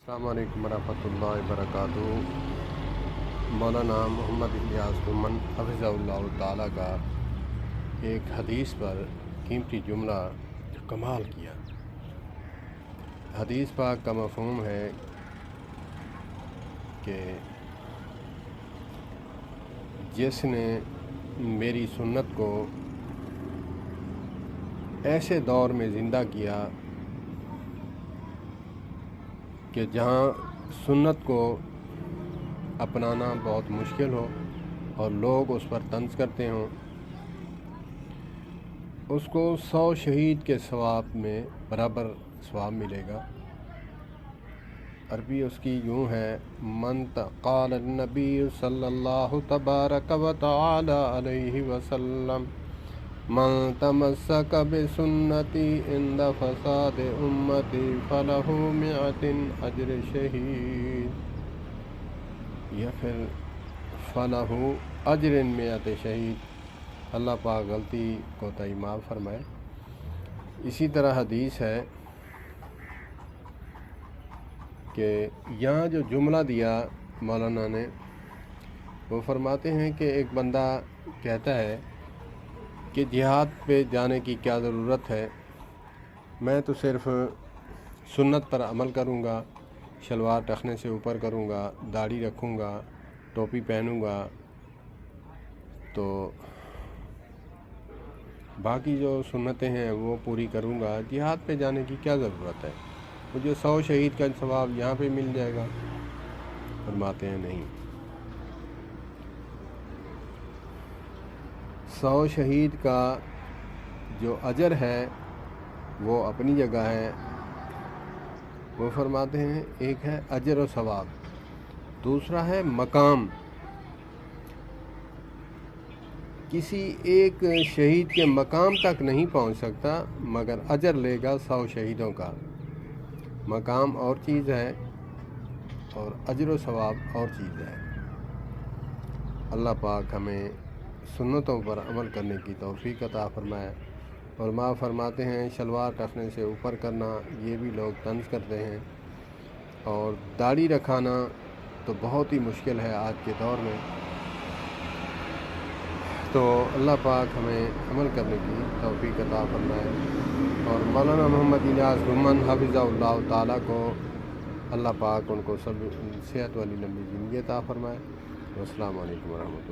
السلام علیکم ورحمۃ اللہ وبرکاتہ۔ مولانا محمد الیاس گھمن حفظہ اللہ تعالیٰ کا ایک حدیث پر قیمتی جملہ کمال کیا۔ حدیث پاک کا مفہوم ہے کہ جس نے میری سنت کو ایسے دور میں زندہ کیا کہ جہاں سنت کو اپنانا بہت مشکل ہو اور لوگ اس پر طنز کرتے ہوں، اس کو 100 شہید کے ثواب میں برابر ثواب ملے گا۔ عربی اس کی یوں ہے: من قال النبی صلی اللہ تبارک و تعالی علیہ وسلم من تمسک بسنتی عند فساد امتی فلہ 100 اجر شہید، یا پھر فلہ اجر 100 شہید۔ اللہ پاک غلطی کوتاہی معاف فرمائے۔ اسی طرح حدیث ہے کہ یہاں جو جملہ دیا مولانا نے، وہ فرماتے ہیں کہ ایک بندہ کہتا ہے کہ جہاد پہ جانے کی کیا ضرورت ہے، میں تو صرف سنت پر عمل کروں گا، شلوار ٹخنے سے اوپر کروں گا، داڑھی رکھوں گا، ٹوپی پہنوں گا، تو باقی جو سنتیں ہیں وہ پوری کروں گا، جہاد پہ جانے کی کیا ضرورت ہے، مجھے 100 شہید کا ثواب یہاں پہ مل جائے گا۔ فرماتے ہیں نہیں، 100 شہید کا جو اجر ہے وہ اپنی جگہ ہے۔ وہ فرماتے ہیں ایک ہے اجر و ثواب، دوسرا ہے مقام۔ کسی ایک شہید کے مقام تک نہیں پہنچ سکتا مگر اجر لے گا 100 شہیدوں کا۔ مقام اور چیز ہے اور اجر و ثواب اور چیز ہے۔ اللہ پاک ہمیں سنتوں پر عمل کرنے کی توفیق عطا فرمائے۔ علماء فرماتے ہیں شلوار ٹخنے سے اوپر کرنا، یہ بھی لوگ طنز کرتے ہیں، اور داڑھی رکھانا تو بہت ہی مشکل ہے آج کے دور میں۔ تو اللہ پاک ہمیں عمل کرنے کی توفیق عطا فرمائے، اور مولانا محمد الیاس گھمن حفظہ اللہ تعالیٰ کو اللہ پاک ان کو سب صحت والی لمبی زندگی عطا فرمائے۔ والسلام علیکم ورحمۃ اللہ۔